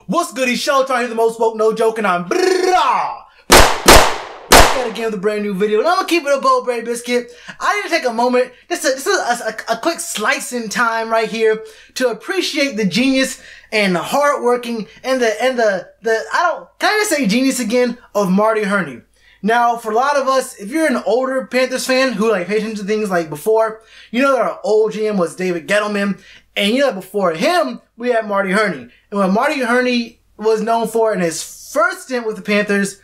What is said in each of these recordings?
What's goody show? Trying to hear the most woke, no joke, and I'm back at again with a brand new video. And I'm gonna keep it a bold bread biscuit. I need to take a moment, just a quick slicing time right here to appreciate the genius and the hardworking and the can I just say genius again of Marty Hurney. Now, for a lot of us, if you're an older Panthers fan who like paid attention to things like before, you know that our old GM was David Gettleman, and you know that before him we had Marty Hurney. And what Marty Hurney was known for in his first stint with the Panthers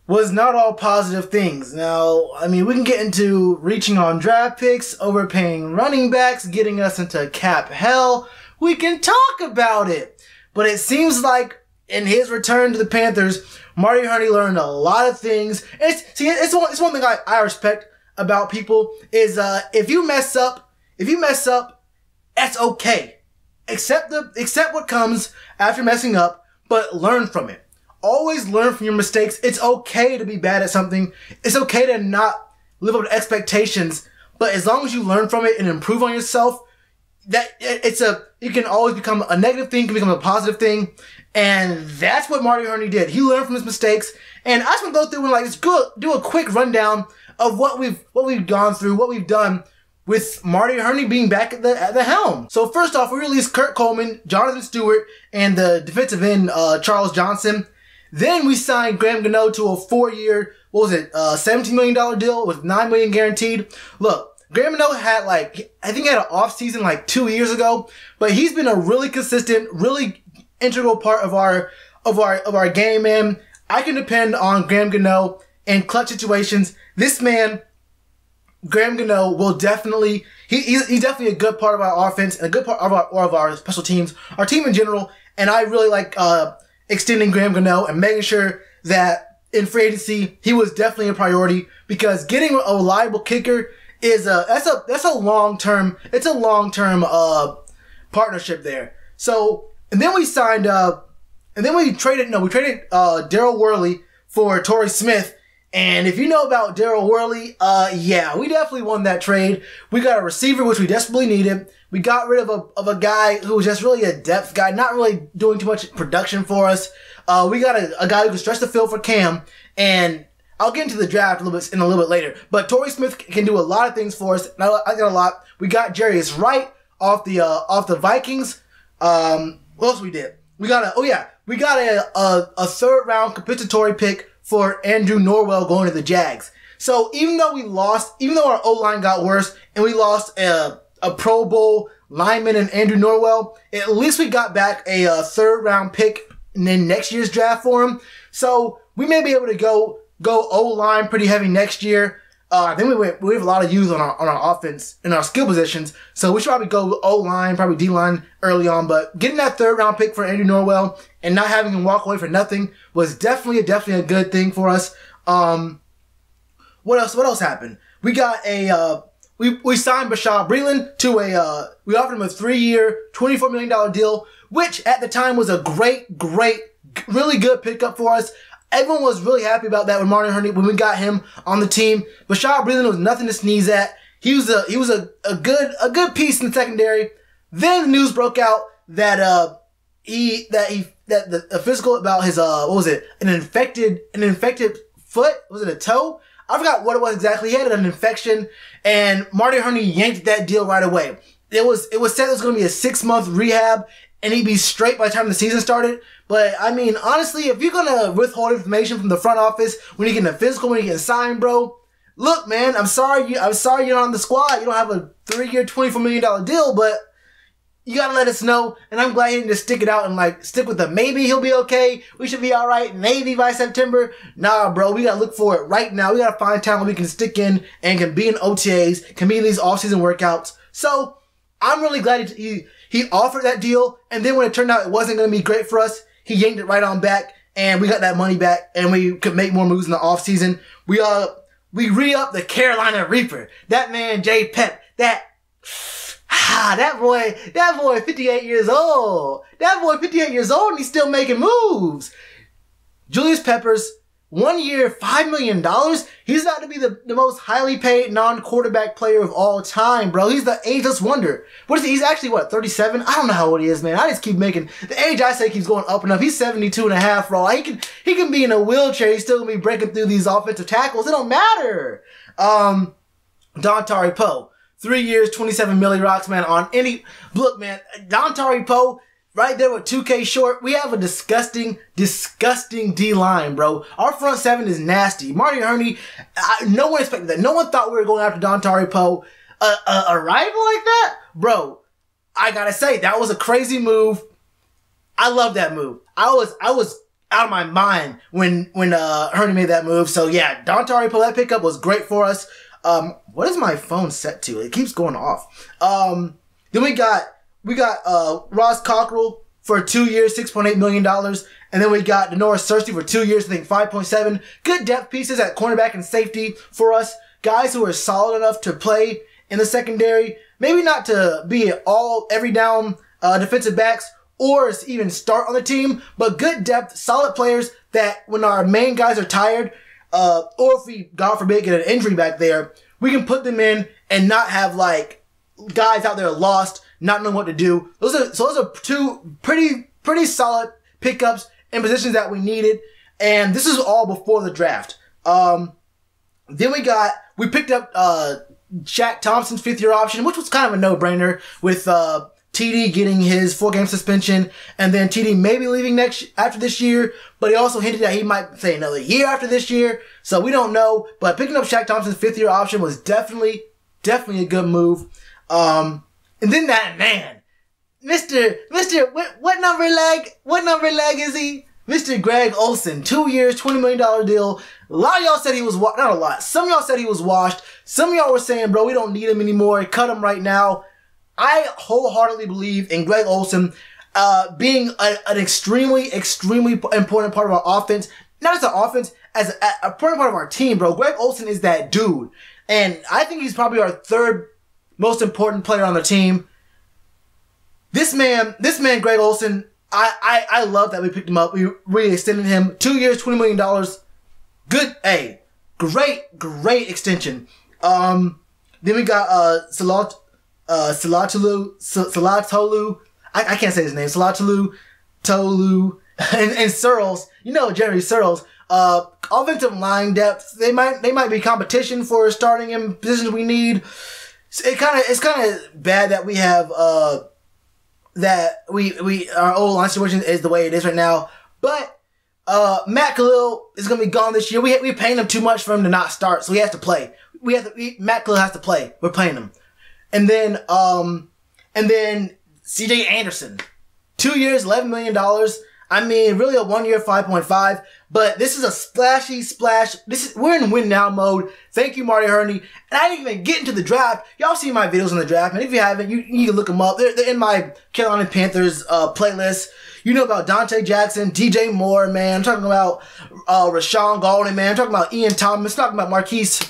was not all positive things. Now, I mean, we can get into reaching on draft picks, overpaying running backs, getting us into cap hell. We can talk about it. But it seems like in his return to the Panthers, Marty Hurney learned a lot of things. It's one thing I respect about people is if you mess up, that's okay. Accept what comes after messing up, but learn from it. Always learn from your mistakes. It's okay to be bad at something. It's okay to not live up to expectations, but as long as you learn from it and improve on yourself, it can always become a negative thing, can become a positive thing. And that's what Marty Hurney did. He learned from his mistakes. And I just want to go through and just do a quick rundown of what we've gone through, what we've done with Marty Hurney being back at the helm. So first off, we released Kurt Coleman, Jonathan Stewart, and the defensive end Charles Johnson. Then we signed Graham Gano to a 4-year, $17 million deal with $9 million guaranteed. Look, Graham Gano had I think he had an offseason 2 years ago, but he's been a really consistent, really integral part of our game, man. I can depend on Graham Gano in clutch situations. This man, Graham Gano, will definitely, he's definitely a good part of our offense and a good part of our special teams, our team in general. And I really like extending Graham Gano and making sure that in free agency he was definitely a priority, because getting a reliable kicker is that's a long-term partnership there. So, and then we signed we traded Daryl Worley for Torrey Smith. And if you know about Daryl Worley, yeah, we definitely won that trade. We got a receiver, which we desperately needed. We got rid of a guy who was just really a depth guy, not really doing too much production for us. We got a guy who can stretch the field for Cam, and I'll get into the draft a little bit later. But Torrey Smith can do a lot of things for us. And I got a lot. We got Jarius Wright off the Vikings. What else we did? We got a third round compensatory pick for Andrew Norwell going to the Jags. So even though our O-line got worse and we lost a Pro Bowl lineman in Andrew Norwell, at least we got back a third round pick in next year's draft for him. So we may be able to go O-line pretty heavy next year. I think we have a lot of youth on our offense in our skill positions, so we should probably go O-line, probably D-line early on. But getting that third round pick for Andrew Norwell and not having him walk away for nothing was definitely a good thing for us. What else happened? We got we signed Bashaud Breeland to we offered him a 3-year, $24 million deal, which at the time was a great, really good pickup for us. Everyone was really happy about that when we got him on the team. Bashaud Breeland was nothing to sneeze at. He was a good piece in the secondary. Then the news broke out that the physical about his an infected foot? Was it a toe? I forgot what it was exactly. He had an infection, and Marty Hurney yanked that deal right away. It was said it was going to be a 6-month rehab, and he'd be straight by the time the season started. But, I mean, honestly, if you're going to withhold information from the front office when you get in the physical, when you get signed, bro, look, man, I'm sorry you're not on the squad. You don't have a 3-year, $24 million deal, but you got to let us know. And I'm glad he didn't just stick it out and, stick with the maybe he'll be okay. We should be all right. Maybe by September. Nah, bro, we got to look for it right now. We got to find talent we can stick in and can be in OTAs, can be in these off-season workouts. So, I'm really glad he offered that deal, and then when it turned out it wasn't going to be great for us, he yanked it right on back, and we got that money back, and we could make more moves in the offseason. We re-upped the Carolina Reaper. That man, Jay Pep, that boy 58 years old. That boy 58 years old, and he's still making moves. Julius Peppers 1 year, $5 million. He's about to be the most highly paid non-quarterback player of all time, bro. He's the ageless wonder. What is he? He's actually, what, 37? I don't know how old he is, man. I just keep making, the age I say keeps going up and up. He's 72 and a half, bro. He can be in a wheelchair. He's still going to be breaking through these offensive tackles. It don't matter. Dontari Poe. 3 years, 27 milli rocks, man, on any, look, man, Dontari Poe, right there with 2K short, we have a disgusting D-line, bro. Our front seven is nasty. Marty Hurney, no one expected that. No one thought we were going after Dontari Poe. A rival like that? Bro, I gotta say, that was a crazy move. I love that move. I was out of my mind when Hurney made that move. So yeah, Dontari Poe, that pickup was great for us. What is my phone set to? It keeps going off. Then we got Ross Cockrell for 2 years, $6.8 million. And then we got Denoris Cersei for 2 years, I think 5.7. Good depth pieces at cornerback and safety for us. Guys who are solid enough to play in the secondary. Maybe not to be every down defensive backs or even start on the team, but good depth, solid players that when our main guys are tired, or if we, God forbid, get an injury back there, we can put them in and not have like guys out there lost, not knowing what to do. Those are two pretty solid pickups in positions that we needed, and this is all before the draft. Then we picked up Shaq Thompson's 5th-year option, which was kind of a no-brainer with TD getting his 4-game suspension, and then TD maybe leaving after this year, but he also hinted that he might say another year after this year, so we don't know. But picking up Shaq Thompson's 5th-year option was definitely a good move. And then that man, Mr. What number leg is he? Mr. Greg Olsen, 2 years, $20 million deal. A lot of y'all said he was not a lot. Some of y'all said he was washed. Some of y'all were saying, bro, we don't need him anymore. Cut him right now. I wholeheartedly believe in Greg Olsen being an extremely important part of our offense. Not as an offense, as an important part of our team, bro. Greg Olsen is that dude. And I think he's probably our 3rd most important player on the team. This man, Greg Olsen, I love that we picked him up. We re-extended him. 2 years, $20 million. Good, great extension. Then we got Salatolu, I can't say his name, Tolu, and Searles, you know, Jerry Searles. Offensive line depth, they might be competition for starting in positions we need. It's kind of bad that we have, our old line situation is the way it is right now. But, Matt Khalil is going to be gone this year. We're paying him too much for him to not start, so he has to play. Matt Khalil has to play. We're paying him. And then CJ Anderson, 2 years, $11 million. I mean, really a 1 year, 5.5. But this is a splashy splash. We're in win now mode. Thank you, Marty Hurney. And I didn't even get into the draft. Y'all see my videos on the draft, and if you haven't, you can look them up. They're in my Carolina Panthers playlist. You know about Dante Jackson, DJ Moore, man. I'm talking about Rashawn Golden, man. I'm talking about Ian Thomas. I'm talking about Marquise.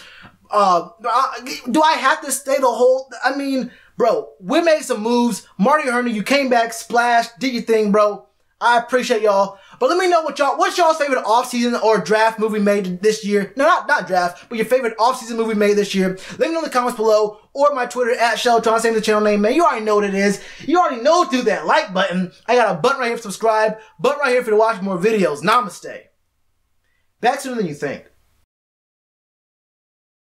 Do I have to stay the whole? I mean, bro, we made some moves. Marty Hurney, you came back, splashed, did your thing, bro. I appreciate y'all. But let me know what's y'all's favorite offseason or draft movie made this year. No, not draft, but your favorite offseason movie made this year. Let me know in the comments below or my Twitter @Sheltron. Same the channel name, man. You already know what it is. You already know through that like button. I got a button right here for subscribe, button right here for to watch more videos. Namaste. Back sooner than you think.